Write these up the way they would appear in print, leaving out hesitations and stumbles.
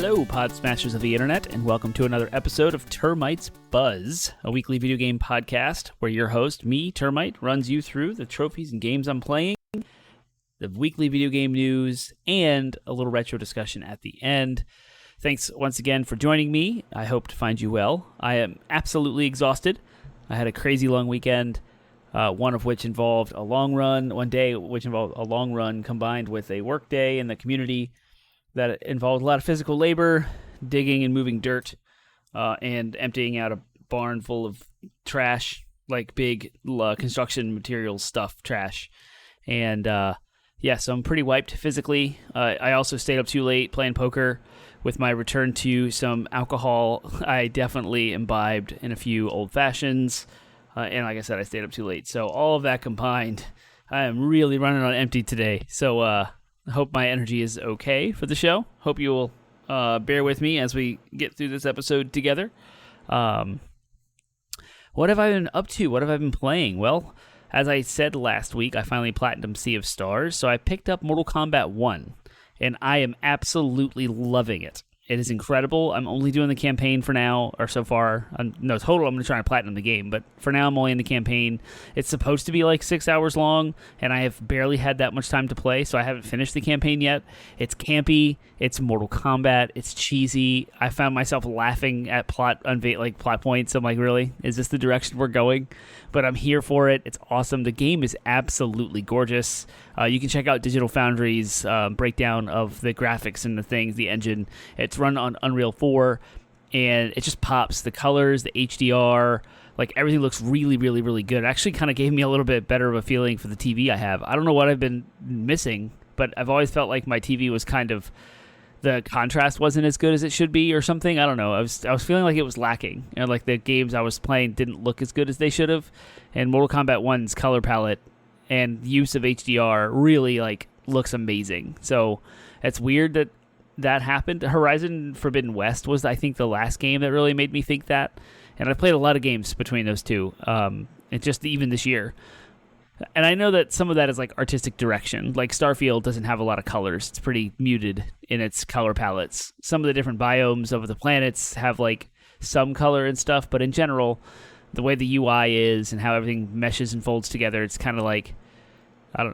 Hello, Pod Smashers of the Internet, and welcome to another episode of Termite's Buzz, a weekly video game podcast where your host, me, Termite, runs you through the trophies and games I'm playing, the weekly video game news, and a little retro discussion at the end. Thanks once again for joining me. I hope to find you well. I am absolutely exhausted. I had a crazy long weekend, one of which involved a long run, one day which involved a long run combined with a work day in the community that involved a lot of physical labor, digging and moving dirt, and emptying out a barn full of trash, like big construction materials stuff, trash. And so I'm pretty wiped physically. I also stayed up too late playing poker. With my return to some alcohol, I definitely imbibed in a few old fashions. And like I said, I stayed up too late. So all of that combined, I am really running on empty today. So I hope my energy is okay for the show. Hope you will bear with me as we get through this episode together. What have I been up to? What have I been playing? Well, as I said last week, I finally platinumed Sea of Stars, so I picked up Mortal Kombat 1, and I am absolutely loving it. It is incredible. I'm only doing the campaign for now, or so far. Total, I'm going to try and platinum the game, but for now I'm only in the campaign. It's supposed to be like 6 hours long, and I have barely had that much time to play, so I haven't finished the campaign yet. It's campy, it's Mortal Kombat, it's cheesy. I found myself laughing at plot points. I'm like, really? Is this the direction we're going? But I'm here for it. It's awesome. The game is absolutely gorgeous. You can check out Digital Foundry's breakdown of the graphics and the things, the engine. It's run on Unreal 4, and it just pops. The colors, the HDR, like everything looks really, really, really good. It actually kind of gave me a little bit better of a feeling for the TV I have. I don't know what I've been missing, but I've always felt like my TV was kind of, the contrast wasn't as good as it should be or something. I don't know. I was feeling like it was lacking. Like the games I was playing didn't look as good as they should have. And Mortal Kombat 1's color palette and use of HDR really looks amazing. So it's weird that happened. Horizon Forbidden West was, I think, the last game that really made me think that. And I played a lot of games between those two. And just even this year. And I know that some of that is artistic direction. Like Starfield doesn't have a lot of colors. It's pretty muted in its color palettes. Some of the different biomes of the planets have some color and stuff, but in general, the way the UI is and how everything meshes and folds together, it's kind of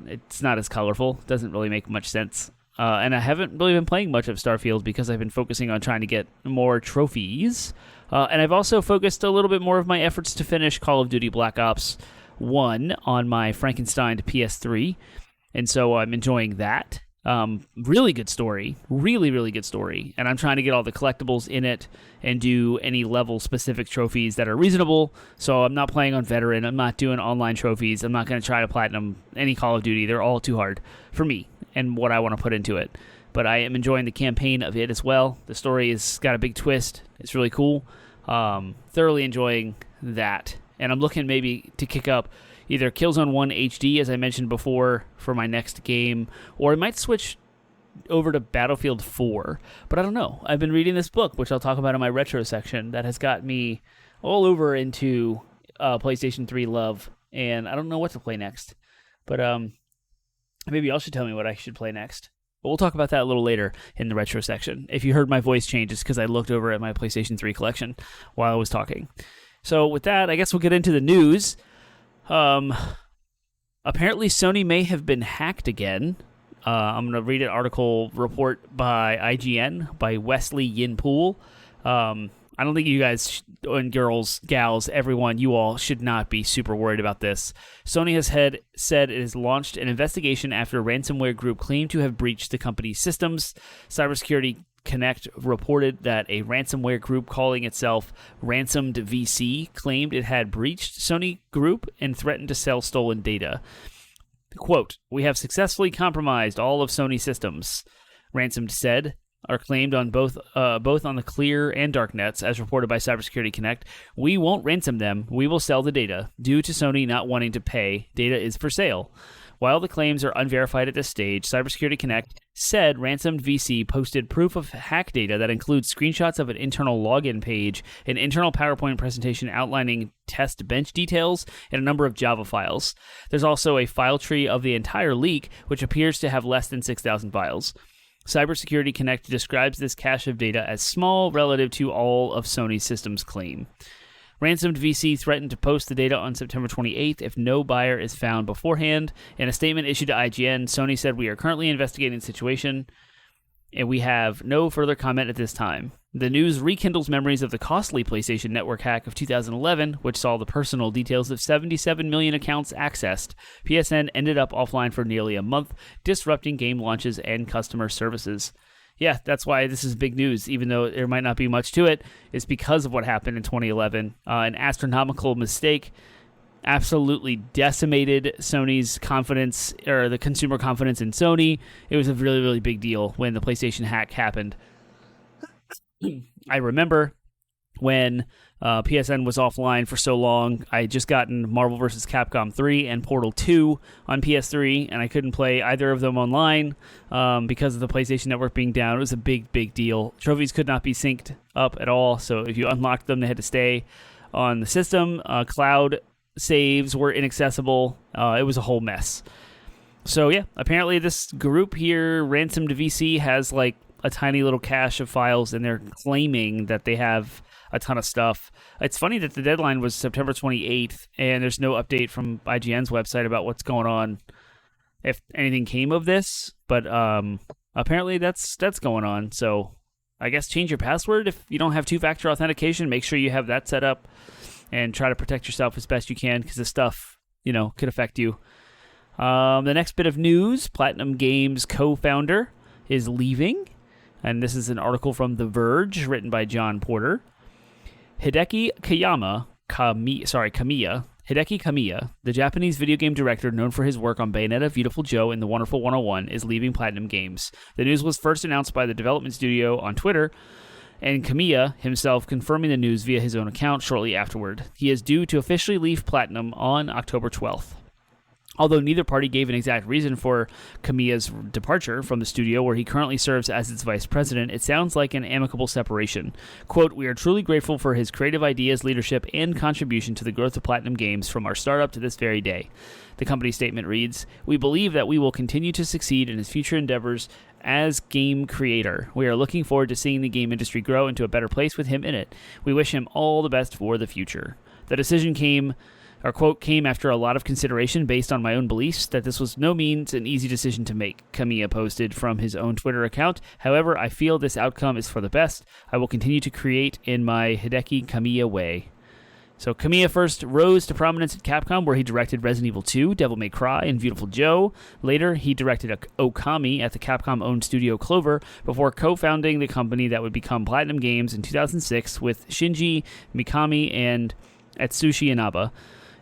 it's not as colorful. It doesn't really make much sense. And I haven't really been playing much of Starfield because I've been focusing on trying to get more trophies. And I've also focused a little bit more of my efforts to finish Call of Duty Black Ops 1 on my Frankenstein PS3. And so I'm enjoying that. Really good story. Really, really good story. And I'm trying to get all the collectibles in it and do any level-specific trophies that are reasonable. So I'm not playing on Veteran. I'm not doing online trophies. I'm not going to try to platinum any Call of Duty. They're all too hard for me and what I want to put into it. But I am enjoying the campaign of it as well. The story has got a big twist. It's really cool. Thoroughly enjoying that. And I'm looking maybe to kick up either Killzone 1 HD, as I mentioned before, for my next game, or I might switch over to Battlefield 4. But I don't know. I've been reading this book, which I'll talk about in my retro section, that has got me all over into PlayStation 3 love, and I don't know what to play next. But maybe y'all should tell me what I should play next. But we'll talk about that a little later in the retro section. If you heard my voice change, it's because I looked over at my PlayStation 3 collection while I was talking. So with that, I guess we'll get into the news. Apparently Sony may have been hacked again. I'm going to read an article report by IGN by Wesley Yin-Poole. I don't think you guys and gals, everyone, you all should not be super worried about this. Sony has said it has launched an investigation after a ransomware group claimed to have breached the company's systems. Cybersecurity Connect reported that a ransomware group calling itself Ransomed VC claimed it had breached Sony Group and threatened to sell stolen data. Quote, "We have successfully compromised all of Sony systems," Ransomed said, are claimed on both on the clear and dark nets, as reported by Cybersecurity Connect. "We won't ransom them. We will sell the data. Due to Sony not wanting to pay, data is for sale." While the claims are unverified at this stage, Cybersecurity Connect said Ransomed VC posted proof of hack data that includes screenshots of an internal login page, an internal PowerPoint presentation outlining test bench details, and a number of Java files. There's also a file tree of the entire leak, which appears to have less than 6,000 files. Cybersecurity Connect describes this cache of data as small relative to all of Sony's systems claim. Ransomed VC threatened to post the data on September 28th if no buyer is found beforehand. In a statement issued to IGN, Sony said, "We are currently investigating the situation, and we have no further comment at this time." The news rekindles memories of the costly PlayStation Network hack of 2011, which saw the personal details of 77 million accounts accessed. PSN ended up offline for nearly a month, disrupting game launches and customer services. Yeah, that's why this is big news, even though there might not be much to it. It's because of what happened in 2011. An astronomical mistake absolutely decimated Sony's confidence, or the consumer confidence in Sony. It was a really, really big deal when the PlayStation hack happened. I remember when PSN was offline for so long. I had just gotten Marvel vs. Capcom 3 and Portal 2 on PS3, and I couldn't play either of them online because of the PlayStation Network being down. It was a big, big deal. Trophies could not be synced up at all, so if you unlocked them, they had to stay on the system. Cloud saves were inaccessible. It was a whole mess. So yeah, apparently this group here, Ransomed VC, has like a tiny little cache of files, and they're claiming that they have a ton of stuff. It's funny that the deadline was September 28th, and there's no update from IGN's website about what's going on, if anything came of this. But apparently that's going on. So I guess change your password if you don't have two-factor authentication. Make sure you have that set up, and try to protect yourself as best you can, because this stuff, could affect you. The next bit of news: Platinum Games co-founder is leaving. And this is an article from The Verge, written by John Porter. Hideki Kamiya, the Japanese video game director known for his work on Bayonetta, Beautiful Joe, and The Wonderful 101, is leaving Platinum Games. The news was first announced by the development studio on Twitter, and Kamiya himself confirming the news via his own account shortly afterward. He is due to officially leave Platinum on October 12th. Although neither party gave an exact reason for Kamiya's departure from the studio, where he currently serves as its vice president, it sounds like an amicable separation. Quote, "We are truly grateful for his creative ideas, leadership, and contribution to the growth of Platinum Games from our startup to this very day." The company statement reads, "We believe that we will continue to succeed in his future endeavors as game creator. We are looking forward to seeing the game industry grow into a better place with him in it. We wish him all the best for the future." The decision came after a lot of consideration based on my own beliefs that this was no means an easy decision to make, Kamiya posted from his own Twitter account. "However, I feel this outcome is for the best. I will continue to create in my Hideki Kamiya way." So Kamiya first rose to prominence at Capcom, where he directed Resident Evil 2, Devil May Cry, and Beautiful Joe. Later, he directed Okami at the Capcom-owned studio Clover, before co-founding the company that would become Platinum Games in 2006 with Shinji Mikami and Atsushi Inaba.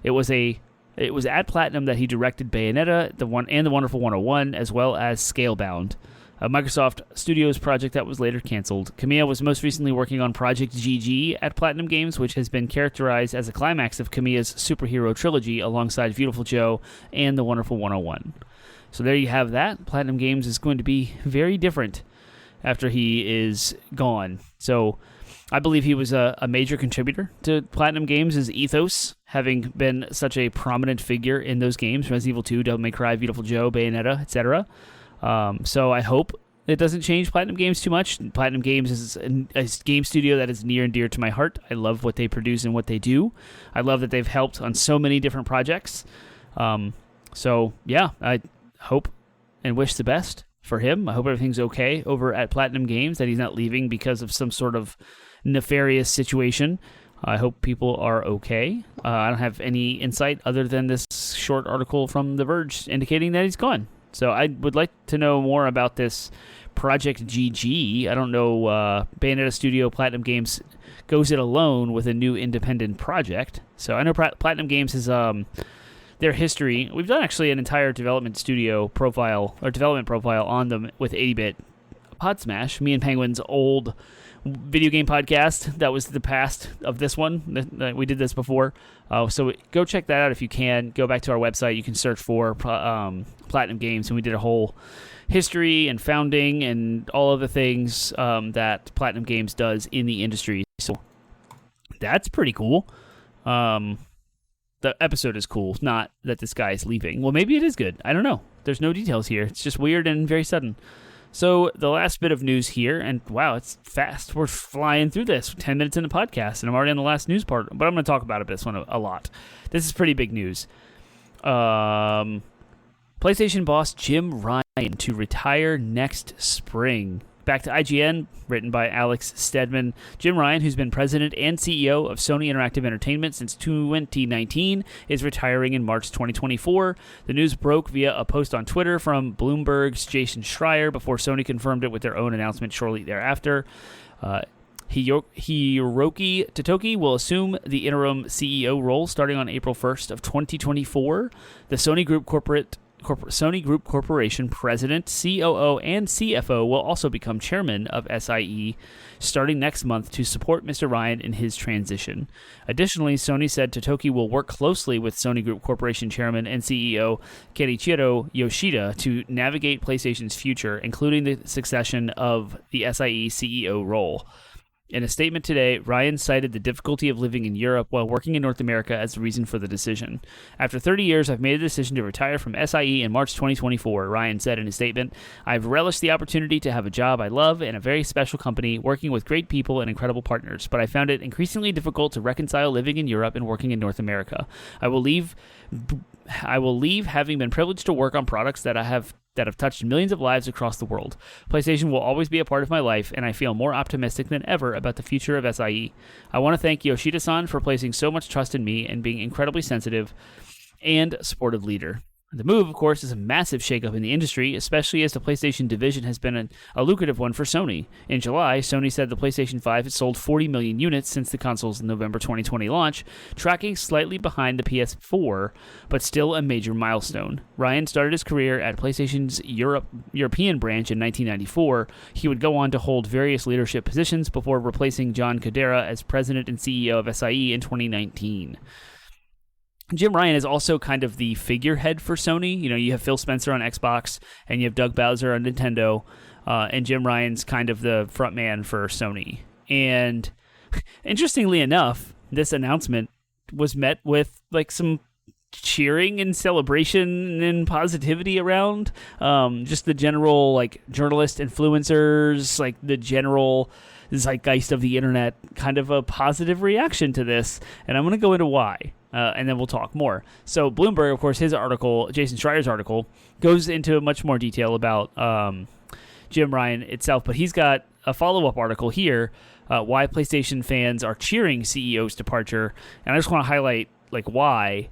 It was at Platinum that he directed Bayonetta, The Wonderful 101, as well as Scalebound, a Microsoft Studios project that was later canceled. Kamiya was most recently working on Project GG at Platinum Games, which has been characterized as a climax of Kamiya's superhero trilogy alongside Beautiful Joe and The Wonderful 101. So there you have that. Platinum Games is going to be very different after he is gone. So I believe he was a major contributor to Platinum Games' ethos, having been such a prominent figure in those games, Resident Evil 2, Devil May Cry, Beautiful Joe, Bayonetta, etc. So I hope it doesn't change Platinum Games too much. Platinum Games is a game studio that is near and dear to my heart. I love what they produce and what they do. I love that they've helped on so many different projects. So yeah, I hope and wish the best for him. I hope everything's okay over at Platinum Games, that he's not leaving because of some sort of nefarious situation. I hope people are okay. I don't have any insight other than this short article from The Verge indicating that he's gone. So I would like to know more about this Project GG. I don't know. Bayonetta Studio Platinum Games goes it alone with a new independent project. So I know Platinum Games is their history. We've done actually an entire development profile on them with 80-bit Pod Smash, me and Penguin's old video game podcast. That was the past of this one. We did this before. So go check that out if you can. Go back to our website. You can search for Platinum Games, and we did a whole history and founding and all of the things that Platinum Games does in the industry. So that's pretty cool. The episode is cool, not that this guy is leaving. Well, maybe it is good. I don't know. There's no details here. It's just weird and very sudden. So the last bit of news here, and wow, it's fast. We're flying through this. 10 minutes in the podcast, and I'm already on the last news part, but I'm going to talk about this one a lot. This is pretty big news. PlayStation boss Jim Ryan to retire next spring. Back to IGN, written by Alex Stedman. Jim Ryan, who's been president and CEO of Sony Interactive Entertainment since 2019, is retiring in March 2024. The news broke via a post on Twitter from Bloomberg's Jason Schreier before Sony confirmed it with their own announcement shortly thereafter. Hiroki Totoki will assume the interim CEO role starting on April 1st of 2024. The Sony Group Corporation president, COO, and CFO will also become chairman of SIE starting next month to support Mr. Ryan in his transition. Additionally, Sony said Totoki will work closely with Sony Group Corporation chairman and CEO Kenichiro Yoshida to navigate PlayStation's future, including the succession of the SIE CEO role. In a statement today, Ryan cited the difficulty of living in Europe while working in North America as the reason for the decision. After 30 years, I've made a decision to retire from SIE in March 2024, Ryan said in his statement. I've relished the opportunity to have a job I love in a very special company, working with great people and incredible partners, but I found it increasingly difficult to reconcile living in Europe and working in North America. I will leave having been privileged to work on products that have touched millions of lives across the world. PlayStation will always be a part of my life, and I feel more optimistic than ever about the future of SIE. I want to thank Yoshida-san for placing so much trust in me and being incredibly sensitive and supportive leader. The move, of course, is a massive shakeup in the industry, especially as the PlayStation division has been a lucrative one for Sony. In July, Sony said the PlayStation 5 has sold 40 million units since the console's November 2020 launch, tracking slightly behind the PS4, but still a major milestone. Ryan started his career at PlayStation's European branch in 1994. He would go on to hold various leadership positions before replacing John Codera as president and CEO of SIE in 2019. Jim Ryan is also kind of the figurehead for Sony. You know, you have Phil Spencer on Xbox, and you have Doug Bowser on Nintendo, and Jim Ryan's kind of the front man for Sony. And interestingly enough, this announcement was met with like some cheering and celebration and positivity around just the general like journalist influencers, like the general zeitgeist of the internet, kind of a positive reaction to this. And I'm going to go into why. And then we'll talk more. So Bloomberg, of course, his article, Jason Schreier's article, goes into much more detail about Jim Ryan itself. But he's got a follow-up article here, why PlayStation fans are cheering CEO's departure. And I just want to highlight like why.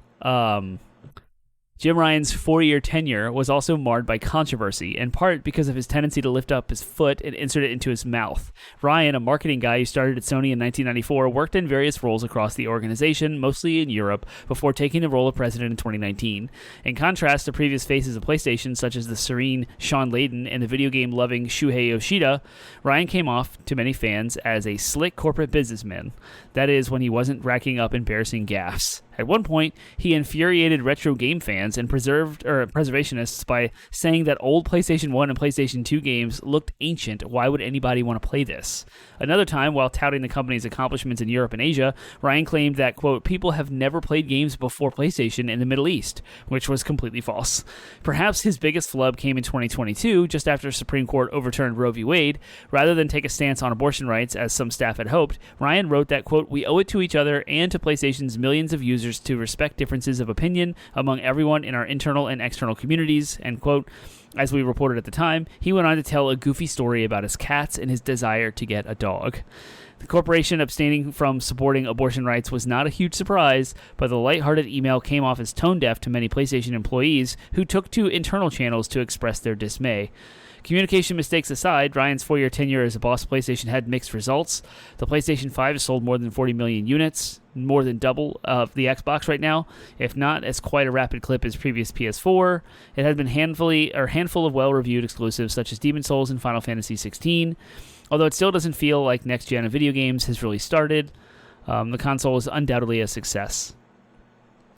Jim Ryan's 4-year tenure was also marred by controversy, in part because of his tendency to lift up his foot and insert it into his mouth. Ryan, a marketing guy who started at Sony in 1994, worked in various roles across the organization, mostly in Europe, before taking the role of president in 2019. In contrast to previous faces of PlayStation, such as the serene Sean Layden and the video game-loving Shuhei Yoshida, Ryan came off to many fans as a slick corporate businessman. That is, when he wasn't racking up embarrassing gaffes. At one point, he infuriated retro game fans and preservationists by saying that old PlayStation 1 and PlayStation 2 games looked ancient. Why would anybody want to play this? Another time, while touting the company's accomplishments in Europe and Asia, Ryan claimed that, quote, people have never played games before PlayStation in the Middle East, which was completely false. Perhaps his biggest flub came in 2022, just after Supreme Court overturned Roe v. Wade. Rather than take a stance on abortion rights, as some staff had hoped, Ryan wrote that, quote, we owe it to each other and to PlayStation's millions of users to respect differences of opinion among everyone in our internal and external communities, end quote. As we reported at the time, he went on to tell a goofy story about his cats and his desire to get a dog. The corporation abstaining from supporting abortion rights was not a huge surprise, but the lighthearted email came off as tone-deaf to many PlayStation employees who took to internal channels to express their dismay. Communication mistakes aside, Ryan's 4-year tenure as a boss of PlayStation had mixed results. The PlayStation 5 has sold more than 40 million units, more than double of the Xbox right now, if not as quite a rapid clip as previous PS4. It had been handful of well-reviewed exclusives such as Demon's Souls and Final Fantasy XVI. Although it still doesn't feel like next-gen of video games has really started, the console is undoubtedly a success.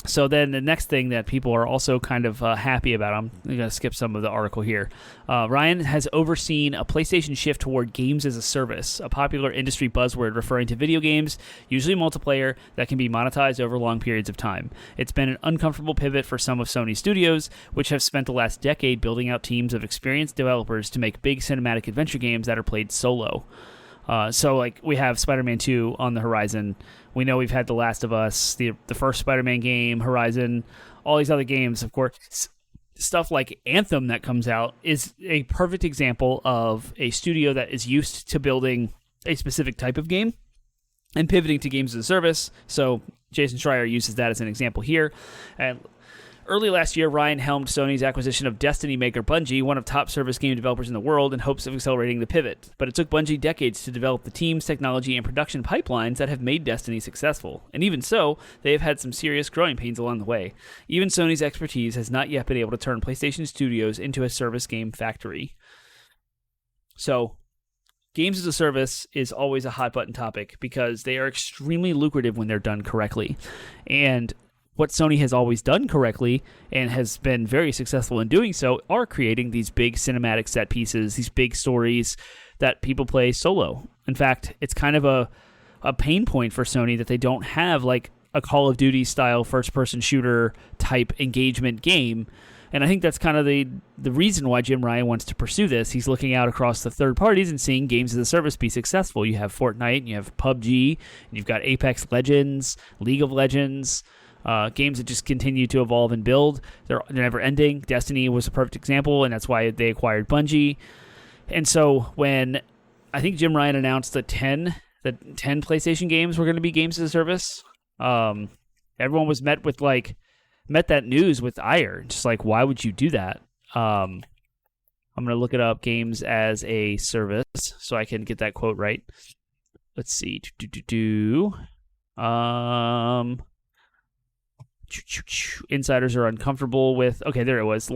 So then the next thing that people are also kind of happy about, I'm going to skip some of the article here. Ryan has overseen a PlayStation shift toward games as a service, a popular industry buzzword referring to video games, usually multiplayer, that can be monetized over long periods of time. It's been an uncomfortable pivot for some of Sony's studios, which have spent the last decade building out teams of experienced developers to make big cinematic adventure games that are played solo. So like we have Spider-Man 2 on the horizon. We know we've had The Last of Us, the first Spider-Man game, Horizon, all these other games, of course. Stuff like Anthem that comes out is a perfect example of a studio that is used to building a specific type of game and pivoting to games as a service. So Jason Schreier uses that as an example here. And early last year, Ryan helmed Sony's acquisition of Destiny maker Bungie, one of top service game developers in the world, in hopes of accelerating the pivot. But it took Bungie decades to develop the teams, technology, and production pipelines that have made Destiny successful. And even so, they have had some serious growing pains along the way. Even Sony's expertise has not yet been able to turn PlayStation Studios into a service game factory. So, games as a service is always a hot button topic because they are extremely lucrative when they're done correctly. And what Sony has always done correctly and has been very successful in doing so are creating these big cinematic set pieces, these big stories that people play solo. In fact, it's kind of a pain point for Sony that they don't have like a Call of Duty style first-person shooter type engagement game. And I think that's kind of the reason why Jim Ryan wants to pursue this. He's looking out across the third parties and seeing games as a service be successful. You have Fortnite, and you have PUBG, and you've got Apex Legends, League of Legends, games that just continue to evolve and build. They're never ending. Destiny was a perfect example, and that's why they acquired Bungie. And so when I think Jim Ryan announced the 10 PlayStation games were going to be games as a service, everyone was met that news with ire. Just like, why would you do that? I'm going to look it up, games as a service, so I can get that quote right. Let's see. Insiders are uncomfortable with... Okay, there it was.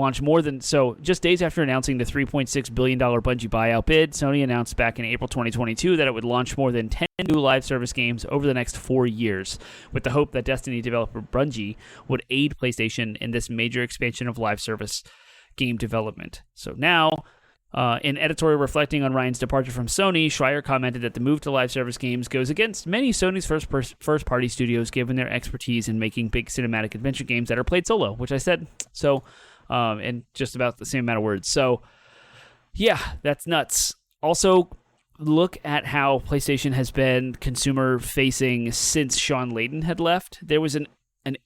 Just days after announcing the $3.6 billion Bungie buyout bid, Sony announced back in April 2022 that it would launch more than 10 new live service games over the next 4 years, with the hope that Destiny developer Bungie would aid PlayStation in this major expansion of live service game development. So now, in editorial reflecting on Ryan's departure from Sony, Schreier commented that the move to live service games goes against many Sony's first-party studios, given their expertise in making big cinematic adventure games that are played solo, which I said so in just about the same amount of words. So, yeah, that's nuts. Also, look at how PlayStation has been consumer-facing since Sean Layden had left. There was an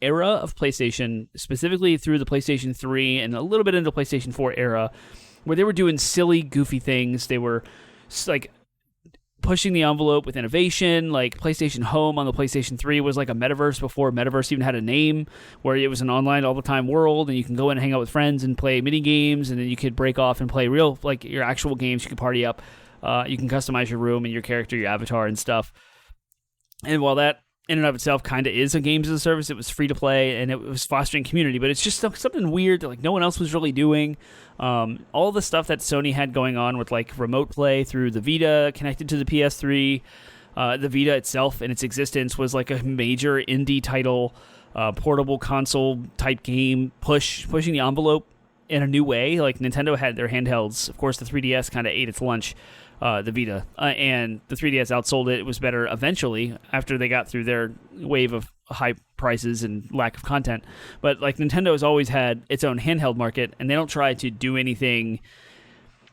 era of PlayStation, specifically through the PlayStation 3 and a little bit into the PlayStation 4 era, where they were doing silly, goofy things. They were like pushing the envelope with innovation. Like PlayStation Home on the PlayStation 3 was like a metaverse before metaverse even had a name, where it was an online all the time world, and you can go in and hang out with friends and play mini games, and then you could break off and play real, like your actual games. You could party up. You can customize your room and your character, your avatar and stuff. And while that in and of itself kind of is a games as a service, it was free to play and it was fostering community, but it's just something weird that like no one else was really doing. All the stuff that Sony had going on with like remote play through the Vita connected to the PS3, the Vita itself in its existence was like a major indie title, portable console type game, pushing the envelope in a new way. Like Nintendo had their handhelds. Of course, the 3DS kind of ate its lunch. The Vita, and the 3DS outsold it. It was better eventually after they got through their wave of high prices and lack of content. But like Nintendo has always had its own handheld market, and they don't try to do anything.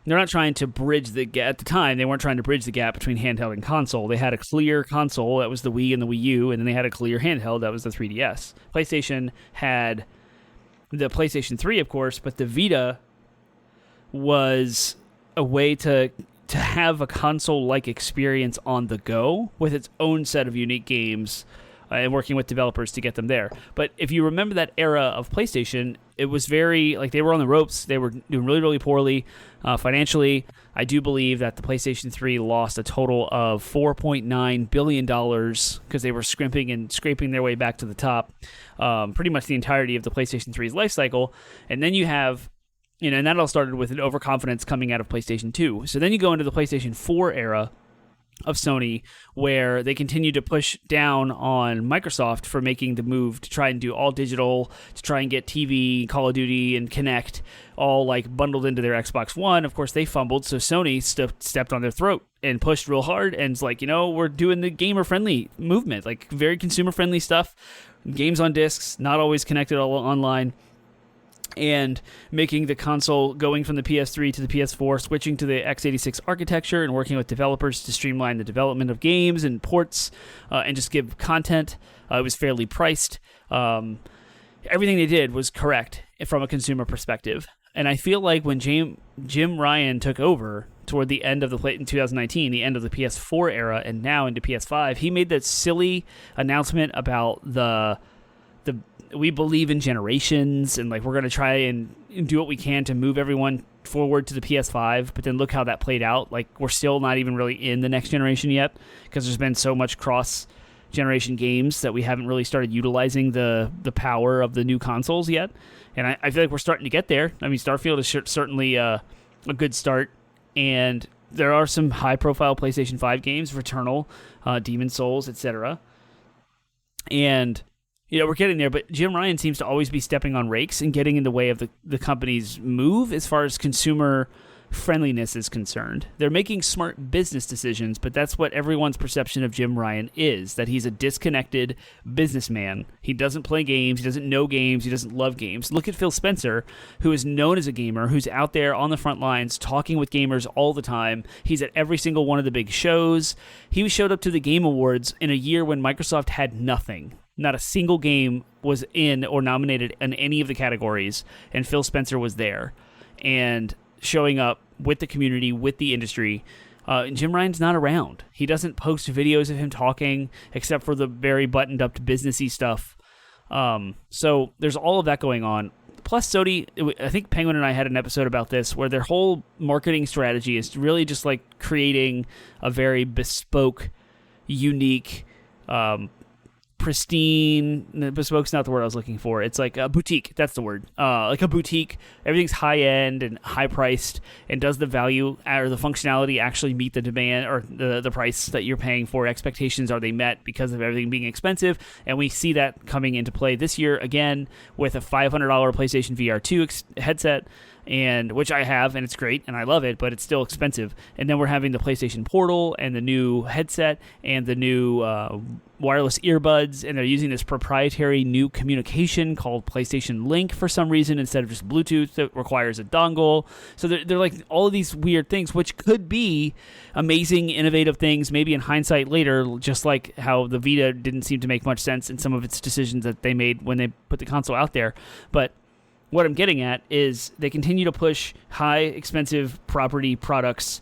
They're not trying to bridge the gap. At the time, they weren't trying to bridge the gap between handheld and console. They had a clear console, that was the Wii and the Wii U, and then they had a clear handheld, that was the 3DS. PlayStation had the PlayStation 3, of course, but the Vita was a way to have a console-like experience on the go with its own set of unique games and working with developers to get them there. But if you remember that era of PlayStation, it was very, like, they were on the ropes. They were doing really, really poorly financially. I do believe that the PlayStation 3 lost a total of $4.9 billion because they were scrimping and scraping their way back to the top pretty much the entirety of the PlayStation 3's life cycle. And then you have... and that all started with an overconfidence coming out of PlayStation 2. So then you go into the PlayStation 4 era, of Sony, where they continue to push down on Microsoft for making the move to try and do all digital, to try and get TV, Call of Duty, and Kinect all like bundled into their Xbox One. Of course, they fumbled, so Sony stepped on their throat and pushed real hard, and it's like, we're doing the gamer-friendly movement, like very consumer-friendly stuff, games on discs, not always connected all online, and making the console, going from the PS3 to the PS4, switching to the x86 architecture and working with developers to streamline the development of games and ports and just give content. It was fairly priced. Everything they did was correct from a consumer perspective. And I feel like when Jim Ryan took over toward the end of in 2019, the end of the PS4 era, and now into PS5, he made that silly announcement about the we believe in generations, and like we're going to try and do what we can to move everyone forward to the PS5, but then look how that played out. Like, we're still not even really in the next generation yet, because there's been so much cross-generation games that we haven't really started utilizing the power of the new consoles yet. And I feel like we're starting to get there. I mean, Starfield is certainly a good start, and there are some high-profile PlayStation 5 games, Returnal, Demon's Souls, etc. And we're getting there, but Jim Ryan seems to always be stepping on rakes and getting in the way of the company's move as far as consumer friendliness is concerned. They're making smart business decisions, but that's what everyone's perception of Jim Ryan is, that he's a disconnected businessman. He doesn't play games, he doesn't know games, he doesn't love games. Look at Phil Spencer, who is known as a gamer, who's out there on the front lines talking with gamers all the time. He's at every single one of the big shows. He showed up to the Game Awards in a year when Microsoft had nothing. Not a single game was in or nominated in any of the categories, and Phil Spencer was there and showing up with the community, with the industry. Jim Ryan's not around. He doesn't post videos of him talking, except for the very buttoned-up businessy stuff. So there's all of that going on. Plus, Sony, I think Penguin and I had an episode about this, where their whole marketing strategy is really just like creating a very bespoke, unique, pristine, bespoke's not the word I was looking for. It's like a boutique. That's the word. Like a boutique. Everything's high end and high priced. And does the value or the functionality actually meet the demand or the price that you're paying for? Expectations, are they met because of everything being expensive? And we see that coming into play this year again with a $500 PlayStation VR 2 headset, and which I have, and it's great, and I love it, but it's still expensive. And then we're having the PlayStation Portal and the new headset and the new wireless earbuds, and they're using this proprietary new communication called PlayStation Link for some reason instead of just Bluetooth that requires a dongle. So they're like all of these weird things, which could be amazing, innovative things, maybe in hindsight later, just like how the Vita didn't seem to make much sense in some of its decisions that they made when they put the console out there. But what I'm getting at is they continue to push high, expensive property products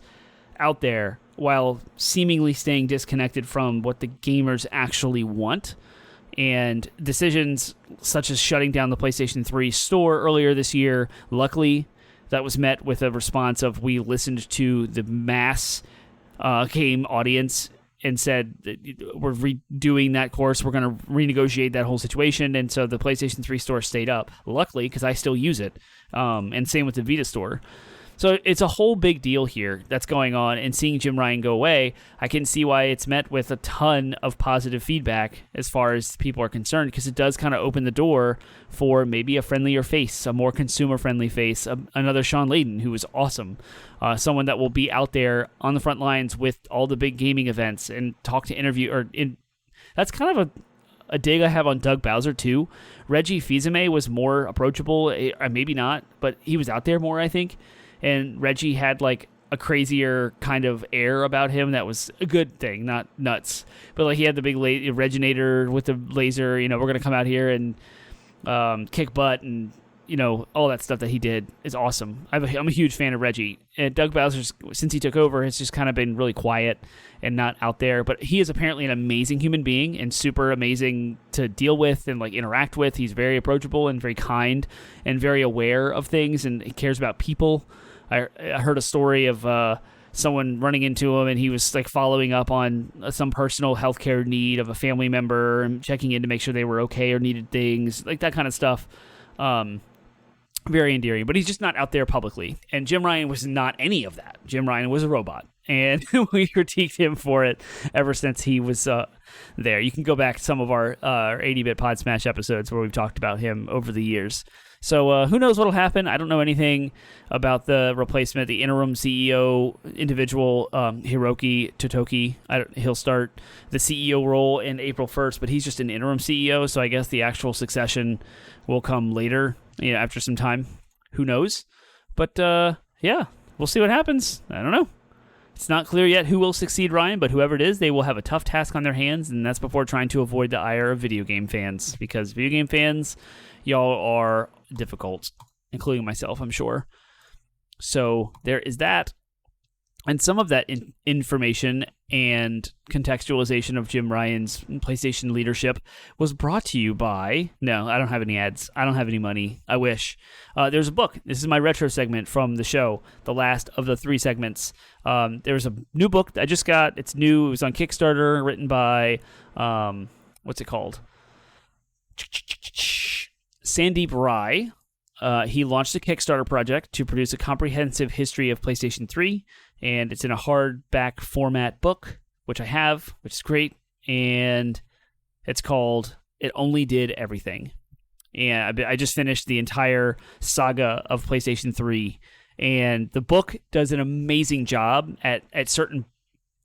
out there while seemingly staying disconnected from what the gamers actually want. And decisions such as shutting down the PlayStation 3 store earlier this year, luckily that was met with a response of, we listened to the mass game audience and said, we're redoing that course. We're going to renegotiate that whole situation. And so the PlayStation 3 store stayed up, luckily, because I still use it. And same with the Vita store. So it's a whole big deal here that's going on, and seeing Jim Ryan go away, I can see why it's met with a ton of positive feedback as far as people are concerned, because it does kind of open the door for maybe a friendlier face, a more consumer-friendly face, another Sean Layden, who is awesome, someone that will be out there on the front lines with all the big gaming events and talk to that's kind of a dig I have on Doug Bowser, too. Reggie Fils-Aimé was more approachable, maybe not, but he was out there more, I think. And Reggie had like a crazier kind of air about him that was a good thing, not nuts. But like he had the big Reginator with the laser, we're going to come out here and kick butt, and all that stuff that he did is awesome. I'm a huge fan of Reggie. And Doug Bowser, since he took over, has just kind of been really quiet and not out there. But he is apparently an amazing human being and super amazing to deal with and like interact with. He's very approachable and very kind and very aware of things, and he cares about people. I heard a story of someone running into him, and he was like following up on some personal healthcare need of a family member and checking in to make sure they were okay or needed things, like that kind of stuff. Very endearing, but he's just not out there publicly. And Jim Ryan was not any of that. Jim Ryan was a robot. and we critiqued him for it ever since he was there. You can go back to some of our 80-bit Pod Smash episodes where we've talked about him over the years. So who knows what'll happen? I don't know anything about the replacement, the interim CEO individual, Hiroki Totoki. He'll start the CEO role in April 1st, but he's just an interim CEO, so I guess the actual succession will come later, after some time. Who knows? But yeah, we'll see what happens. I don't know. It's not clear yet who will succeed Ryan, but whoever it is, they will have a tough task on their hands, and that's before trying to avoid the ire of video game fans, because video game fans, y'all are difficult, including myself, I'm sure. So there is that. And some of that information and contextualization of Jim Ryan's PlayStation leadership was brought to you by... No, I don't have any ads. I don't have any money. I wish. There's a book. This is my retro segment from the show, the last of the 3 segments. There's a new book I just got. It's new. It was on Kickstarter, written by... what's it called? Sandeep Rai. He launched a Kickstarter project to produce a comprehensive history of PlayStation 3, and it's in a hardback format book, which I have, which is great, and it's called It Only Did Everything. And I just finished the entire saga of PlayStation 3, and the book does an amazing job at certain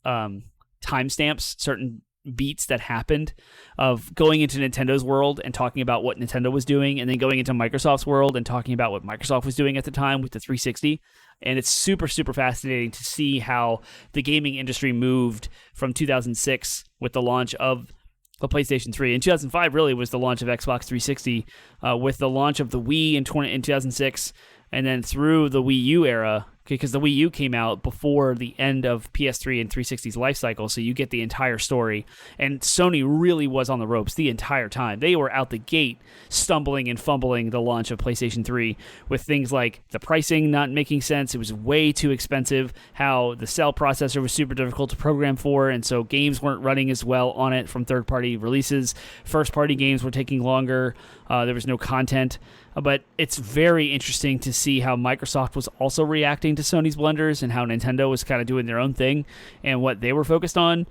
timestamps, certain beats that happened of going into Nintendo's world and talking about what Nintendo was doing, and then going into Microsoft's world and talking about what Microsoft was doing at the time with the 360. And it's super, super fascinating to see how the gaming industry moved from 2006 with the launch of the PlayStation 3. In 2005 really was the launch of Xbox 360, with the launch of the Wii in 2006, and then through the Wii U era, because the Wii U came out before the end of PS3 and 360's life cycle, so you get the entire story. And Sony really was on the ropes the entire time. They were out the gate stumbling and fumbling the launch of PlayStation 3 with things like the pricing not making sense. It was way too expensive, how the cell processor was super difficult to program for, and so games weren't running as well on it from third-party releases. First-party games were taking longer. There was no content. But it's very interesting to see how Microsoft was also reacting to Sony's blunders and how Nintendo was kind of doing their own thing and what they were focused on.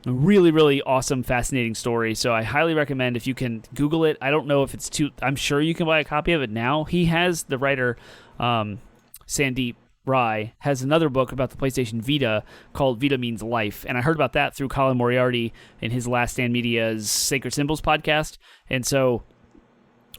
A really, really awesome, fascinating story. So I highly recommend if you can Google it. I don't know if it's too... I'm sure you can buy a copy of it now. He has, the writer, Sandeep Rai, has another book about the PlayStation Vita called Vita Means Life. And I heard about that through Colin Moriarty in his Last Stand Media's Sacred Symbols podcast. And so...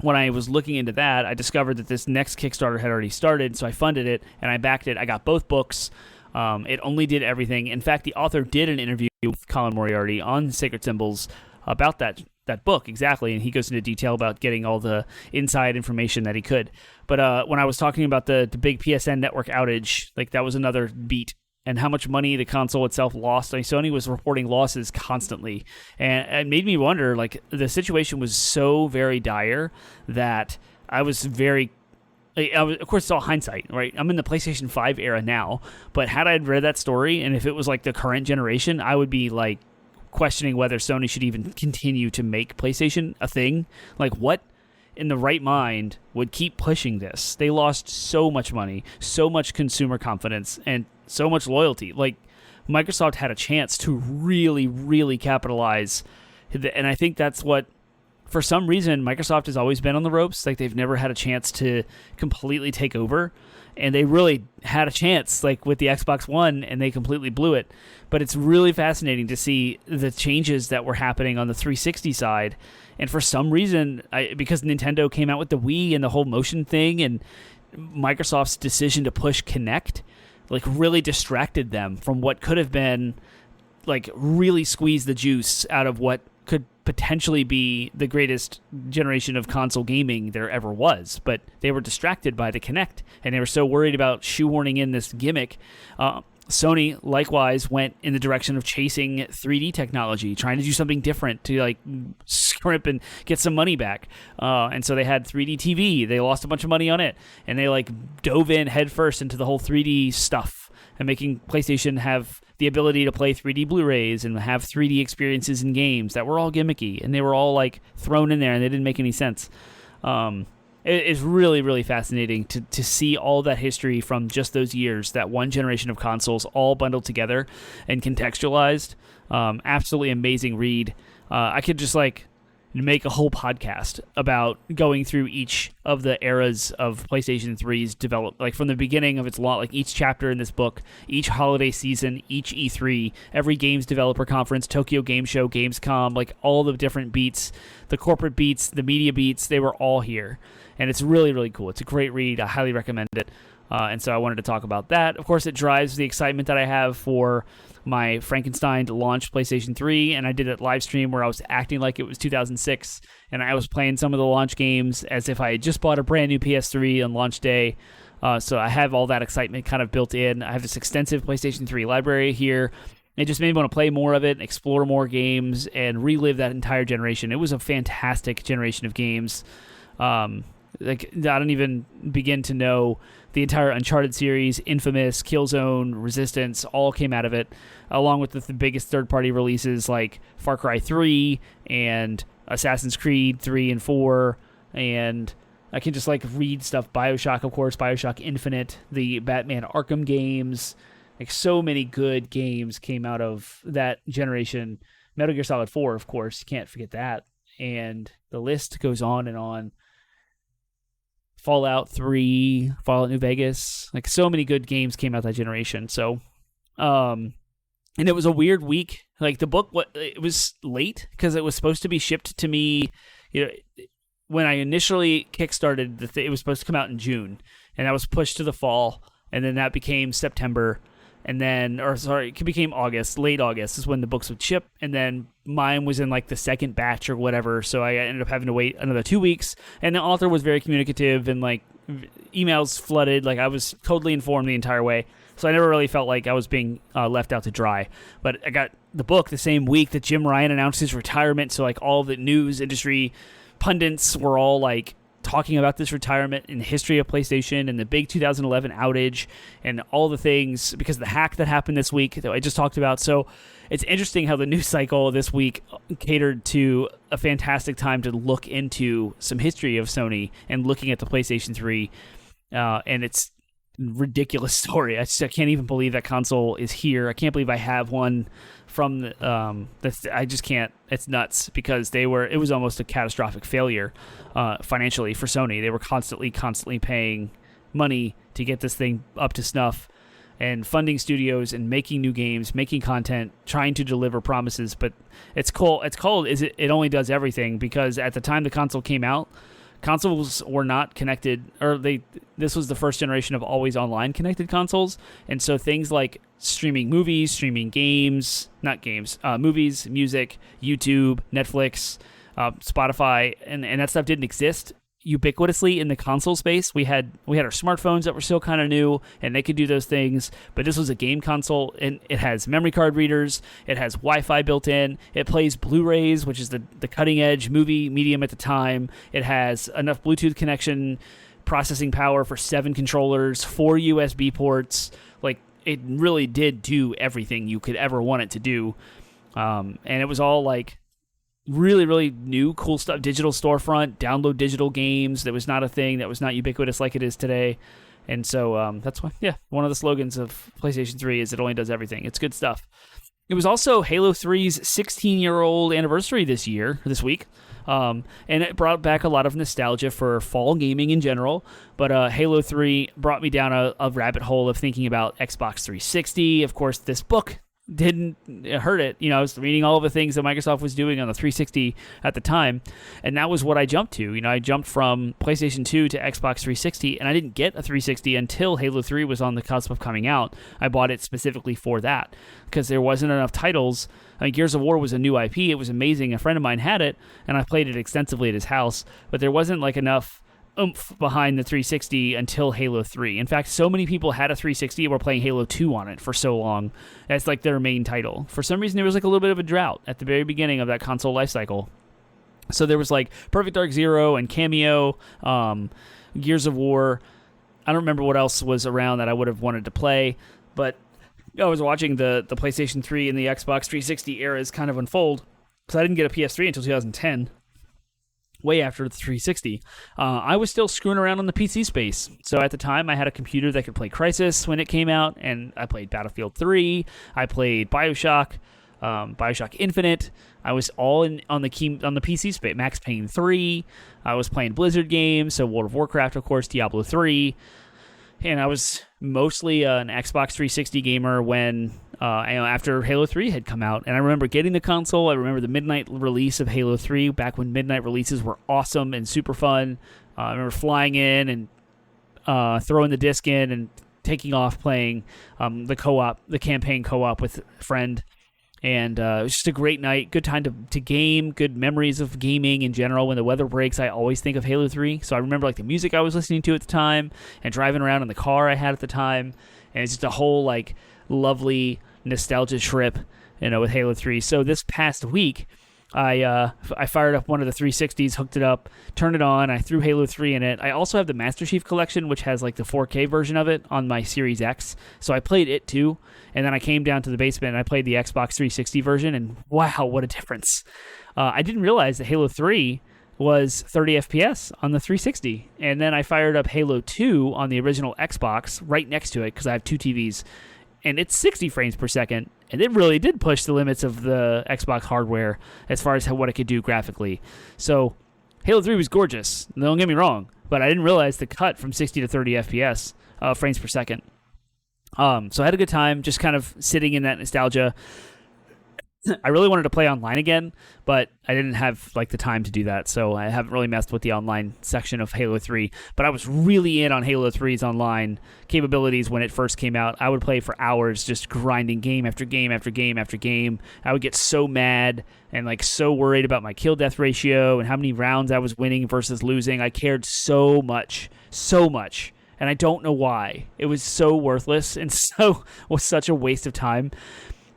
when I was looking into that, I discovered that this next Kickstarter had already started, so I funded it, and I backed it. I got both books. It Only Did Everything. In fact, the author did an interview with Colin Moriarty on Sacred Symbols about that book, exactly, and he goes into detail about getting all the inside information that he could. But when I was talking about the big PSN network outage, like that was another beat, and how much money the console itself lost. I mean, Sony was reporting losses constantly, and it made me wonder, like, the situation was so very dire that I was very... of course, it's all hindsight, right? I'm in the PlayStation 5 era now, but had I read that story, and if it was like the current generation, I would be like questioning whether Sony should even continue to make PlayStation a thing. Like, what in the right mind would keep pushing this? They lost so much money, so much consumer confidence, and so much loyalty. Like, Microsoft had a chance to really, really capitalize, and I think that's what, for some reason, Microsoft has always been on the ropes. Like, they've never had a chance to completely take over, and they really had a chance, like with the Xbox One, and they completely blew it. But it's really fascinating to see the changes that were happening on the 360 side, and for some reason, because Nintendo came out with the Wii and the whole motion thing, and Microsoft's decision to push Kinect, like, really distracted them from what could have been, like, really squeeze the juice out of what could potentially be the greatest generation of console gaming there ever was. But they were distracted by the Kinect, and they were so worried about shoehorning in this gimmick. Sony, likewise, went in the direction of chasing 3D technology, trying to do something different to, like, scrimp and get some money back. And so they had 3D TV. They lost a bunch of money on it, and they, like, dove in headfirst into the whole 3D stuff and making PlayStation have the ability to play 3D Blu-rays and have 3D experiences in games that were all gimmicky, and they were all, like, thrown in there, and they didn't make any sense. And it's really, really fascinating to see all that history from just those years, that one generation of consoles all bundled together and contextualized. Absolutely amazing read. I could just make a whole podcast about going through each of the eras of PlayStation 3's development, from the beginning of its launch, each chapter in this book, each holiday season, each E3, every games developer conference, Tokyo Game Show, Gamescom, all the different beats, the corporate beats, the media beats, they were all here. And it's really, really cool. It's a great read. I highly recommend it. And so I wanted to talk about that. Of course, it drives the excitement that I have for my Frankenstein to launch PlayStation 3, and I did a live stream where I was acting like it was 2006, and I was playing some of the launch games as if I had just bought a brand new PS3 on launch day. So I have all that excitement kind of built in. I have this extensive PlayStation 3 library here. It just made me want to play more of it, explore more games, and relive that entire generation. It was a fantastic generation of games. I don't even begin to know the entire Uncharted series, Infamous, Killzone, Resistance, all came out of it, along with the biggest third-party releases like Far Cry 3 and Assassin's Creed 3 and 4, and I can just read stuff. BioShock, of course, BioShock Infinite, the Batman Arkham games, so many good games came out of that generation. Metal Gear Solid 4, of course, can't forget that, and the list goes on and on. Fallout 3, Fallout New Vegas, so many good games came out that generation. So, and it was a weird week. The book, it was late because it was supposed to be shipped to me. When I initially kickstarted it was supposed to come out in June, and that was pushed to the fall, and then that became September. And then, it became August, late August is when the books would ship. And then mine was in the second batch or whatever. So I ended up having to wait another 2 weeks. And the author was very communicative and emails flooded. I was totally informed the entire way. So I never really felt like I was being left out to dry. But I got the book the same week that Jim Ryan announced his retirement. So all the news industry pundits were all talking about this retirement and the history of PlayStation and the big 2011 outage and all the things because of the hack that happened this week that I just talked about. So it's interesting how the news cycle this week catered to a fantastic time to look into some history of Sony and looking at the PlayStation 3 and its ridiculous story. I can't even believe that console is here. I can't believe I have one from I just can't. It's nuts because it was almost a catastrophic failure financially for Sony. They were constantly paying money to get this thing up to snuff and funding studios and making new games, making content, trying to deliver promises. But it only does everything because at the time the console came out, consoles were not connected, this was the first generation of always online connected consoles, and so things like streaming movies, streaming games, movies, music, YouTube, Netflix, Spotify, and that stuff didn't exist ubiquitously in the console space. We had our smartphones that were still kind of new, and they could do those things, but this was a game console, and it has memory card readers, it has Wi-Fi built in, it plays Blu-rays, which is the cutting-edge movie medium at the time, it has enough Bluetooth connection, processing power for 7 controllers, 4 USB ports, it really did do everything you could ever want it to do, and it was all really, really new, cool stuff. Digital storefront, download digital games. That was not a thing. That was not ubiquitous like it is today. And so that's why, one of the slogans of PlayStation 3 is it only does everything. It's good stuff. It was also Halo 3's 16-year-old anniversary this week. And it brought back a lot of nostalgia for fall gaming in general. But Halo 3 brought me down a rabbit hole of thinking about Xbox 360. Of course, this book didn't hurt it. I was reading all of the things that Microsoft was doing on the 360 at the time, and that was what I jumped to. I jumped from PlayStation 2 to Xbox 360, and I didn't get a 360 until Halo 3 was on the cusp of coming out. I bought it specifically for that, because there wasn't enough titles. Gears of War was a new IP. It was amazing. A friend of mine had it, and I played it extensively at his house, but there wasn't enough oomph behind the 360 until Halo 3. In fact, so many people had a 360 and were playing Halo 2 on it for so long. That's their main title. For some reason, there was a little bit of a drought at the very beginning of that console lifecycle. So there was Perfect Dark Zero and Cameo, Gears of War. I don't remember what else was around that I would have wanted to play, but I was watching the PlayStation 3 and the Xbox 360 eras kind of unfold, because I didn't get a PS3 until 2010. way after the 360, I was still screwing around on the PC space. So at the time, I had a computer that could play Crysis when it came out, and I played Battlefield 3, I played Bioshock, Bioshock Infinite. I was all on the PC space. Max Payne 3. I was playing Blizzard games, so World of Warcraft, of course, Diablo 3. And I was mostly an Xbox 360 gamer when after Halo 3 had come out. And I remember getting the console. I remember the midnight release of Halo 3, back when midnight releases were awesome and super fun. I remember flying in and throwing the disc in and taking off playing the campaign co-op with a friend. And it was just a great night, good time to game, good memories of gaming in general. When the weather breaks, I always think of Halo 3. So I remember like the music I was listening to at the time and driving around in the car I had at the time. And it's just a whole like lovely nostalgia trip, with Halo 3. So this past week, I fired up one of the 360s, hooked it up, turned it on. I threw Halo 3 in it. I also have the Master Chief Collection, which has like the 4K version of it on my Series X. So I played it too. And then I came down to the basement and I played the Xbox 360 version. And wow, what a difference. I didn't realize that Halo 3 was 30 FPS on the 360. And then I fired up Halo 2 on the original Xbox right next to it because I have two TVs. And it's 60 frames per second. And it really did push the limits of the Xbox hardware as far as what it could do graphically. So Halo 3 was gorgeous. Don't get me wrong. But I didn't realize the cut from 60 to 30 FPS, frames per second. So I had a good time just kind of sitting in that nostalgia. I really wanted to play online again, but I didn't have like the time to do that, so I haven't really messed with the online section of Halo 3. But I was really in on Halo 3's online capabilities when it first came out. I would play for hours just grinding game after game after game after game. I would get so mad and like so worried about my kill-death ratio and how many rounds I was winning versus losing. I cared so much. And I don't know why. It was so worthless and was such a waste of time.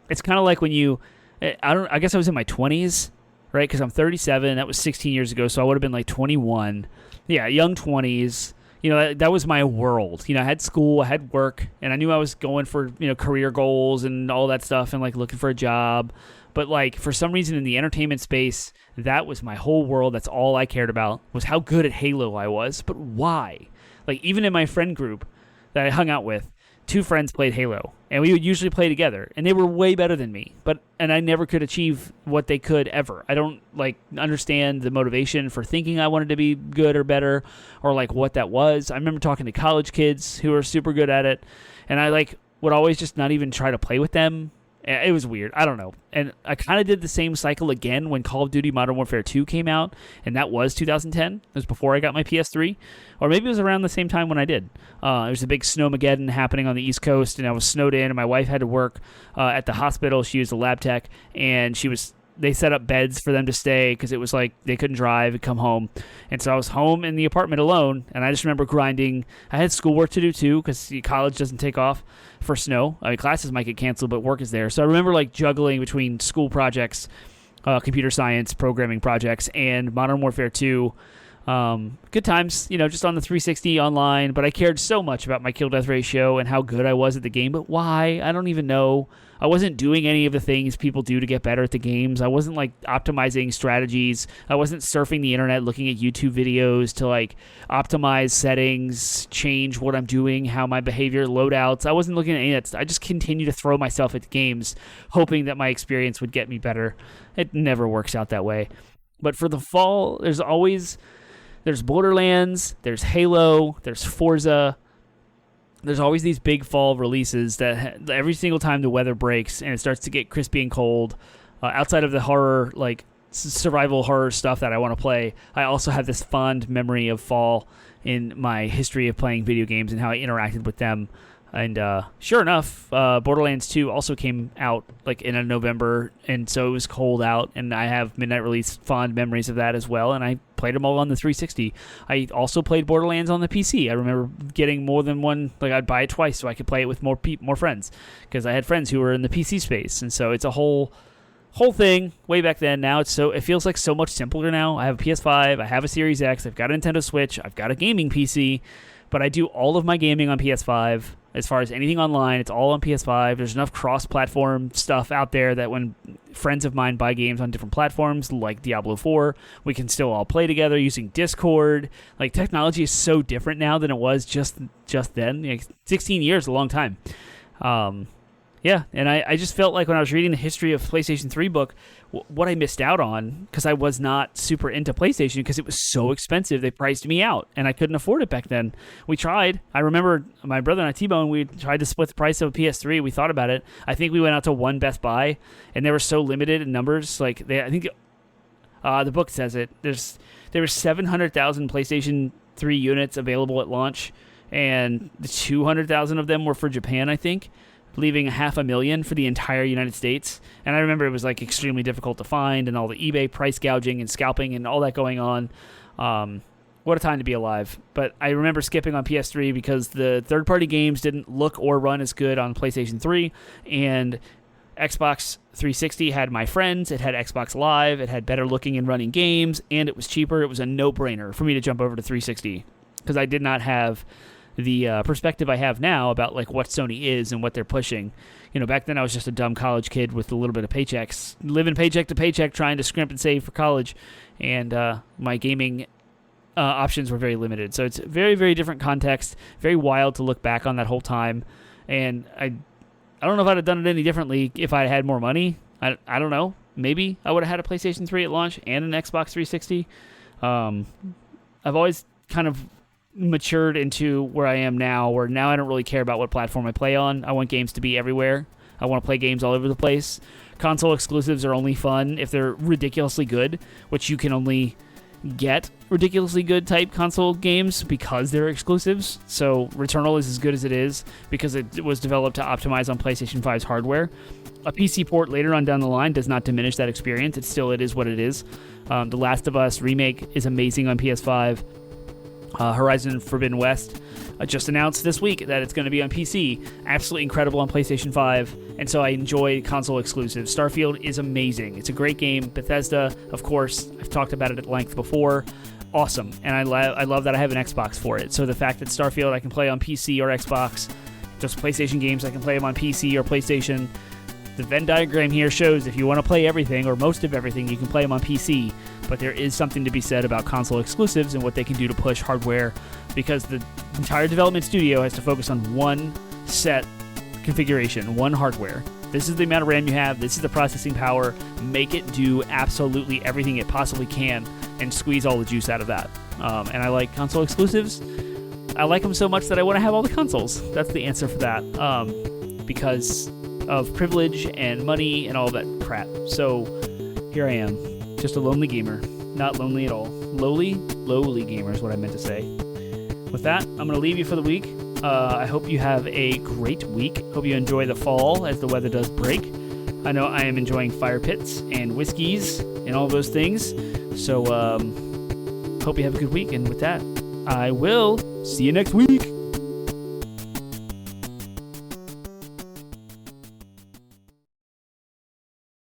It's kind of like when I guess I was in my 20s, right? Because I'm 37. That was 16 years ago, so I would have been like 21. Yeah, young 20s. That was my world. I had school, I had work, and I knew I was going for, career goals and all that stuff and like looking for a job. But like for some reason in the entertainment space, that was my whole world. That's all I cared about was how good at Halo I was. But why? Like even in my friend group that I hung out with, 2 friends played Halo, and we would usually play together, and they were way better than me, and I never could achieve what they could ever. I don't understand the motivation for thinking I wanted to be good or better, or like what that was. I remember talking to college kids who were super good at it, and I would always just not even try to play with them. It was weird. I don't know. And I kind of did the same cycle again when Call of Duty Modern Warfare 2 came out, and that was 2010. It was before I got my PS3, or maybe it was around the same time when I did. There was a big snowmageddon happening on the East Coast, and I was snowed in, and my wife had to work at the hospital. She was a lab tech, and they set up beds for them to stay because it was like they couldn't drive and come home. And so I was home in the apartment alone, and I just remember grinding. I had schoolwork to do too because college doesn't take off for snow. I mean, classes might get canceled, but work is there. So I remember juggling between school projects, computer science, programming projects, and Modern Warfare 2. Good times, just on the 360 online, but I cared so much about my kill-death ratio and how good I was at the game. But why? I don't even know. I wasn't doing any of the things people do to get better at the games. I wasn't optimizing strategies. I wasn't surfing the internet looking at YouTube videos to optimize settings, change what I'm doing, how my behavior, loadouts. I wasn't looking at any of that stuff. I just continued to throw myself at the games, hoping that my experience would get me better. It never works out that way. But for the fall, there's Borderlands, there's Halo, there's Forza. There's always these big fall releases that every single time the weather breaks and it starts to get crispy and cold, outside of the horror, survival horror stuff that I want to play, I also have this fond memory of fall in my history of playing video games and how I interacted with them. And sure enough, Borderlands 2 also came out in a November, and so it was cold out, and I have midnight release fond memories of that as well, and I played them all on the 360. I also played Borderlands on the PC. I remember getting more than one, I'd buy it twice so I could play it with more friends, because I had friends who were in the PC space, and so it's a whole thing way back then. Now it feels like so much simpler now. I have a PS5, I have a Series X, I've got a Nintendo Switch, I've got a gaming PC, but I do all of my gaming on PS5. as far as anything online. It's all on PS5. There's enough cross-platform stuff out there that when friends of mine buy games on different platforms, like Diablo 4, we can still all play together using Discord. Like, technology is so different now than it was just then. Like, 16 years is a long time. Yeah, and I just felt like when I was reading the history of PlayStation 3 book, what I missed out on, because I was not super into PlayStation because it was so expensive. They priced me out, and I couldn't afford it back then. We tried. I remember my brother and I, T-Bone, we tried to split the price of a PS3. We thought about it. I think we went out to one Best Buy, and they were so limited in numbers. Like, I think the book says it. There were 700,000 PlayStation 3 units available at launch, and 200,000 of them were for Japan, I think, leaving 500,000 for the entire United States. And I remember it was like extremely difficult to find, and all the eBay price gouging and scalping and all that going on. What a time to be alive. But I remember skipping on PS3 because the third-party games didn't look or run as good on PlayStation 3, and Xbox 360 had My Friends, it had Xbox Live, it had better looking and running games, and it was cheaper. It was a no-brainer for me to jump over to 360 because I did not have the perspective I have now about like what Sony is and what they're pushing. You know, back then I was just a dumb college kid with a little bit of paychecks, living paycheck to paycheck, trying to scrimp and save for college, and my gaming options were very limited. So it's a very, very different context, very wild to look back on that whole time, and I don't know if I'd have done it any differently if I had more money. I don't know. Maybe I would have had a PlayStation 3 at launch and an Xbox 360. I've always kind of matured into where I am now, where now I don't really care about what platform I play on. I want games to be everywhere. I want to play games all over the place. Console exclusives are only fun if they're ridiculously good, which you can only get ridiculously good type console games because they're exclusives. So Returnal is as good as it is because it was developed to optimize on PlayStation 5's hardware. A PC port later on down the line does not diminish that experience. It is what it is. The Last of Us remake is amazing on PS5. Horizon Forbidden West just announced this week that it's going to be on PC. Absolutely incredible on PlayStation 5, and so I enjoy console exclusives. Starfield is amazing. It's a great game. Bethesda, of course, I've talked about it at length before. Awesome, and I love that I have an Xbox for it. So the fact that Starfield I can play on PC or Xbox, just PlayStation games I can play them on PC or PlayStation. The Venn diagram here shows if you want to play everything or most of everything, you can play them on PC. But there is something to be said about console exclusives and what they can do to push hardware, because the entire development studio has to focus on one set configuration, one hardware. This is the amount of RAM you have. This is the processing power. Make it do absolutely everything it possibly can and squeeze all the juice out of that. And I like console exclusives. I like them so much that I want to have all the consoles. That's the answer for that. Because of privilege and money and all that crap. So here I am, just a lonely gamer. Not lonely at all. Lowly gamer is what I meant to say. With that, I'm going to leave you for the week. I hope you have a great week. Hope you enjoy the fall as the weather does break. I know I am enjoying fire pits and whiskeys and all those things. So hope you have a good week. And with that, I will see you next week.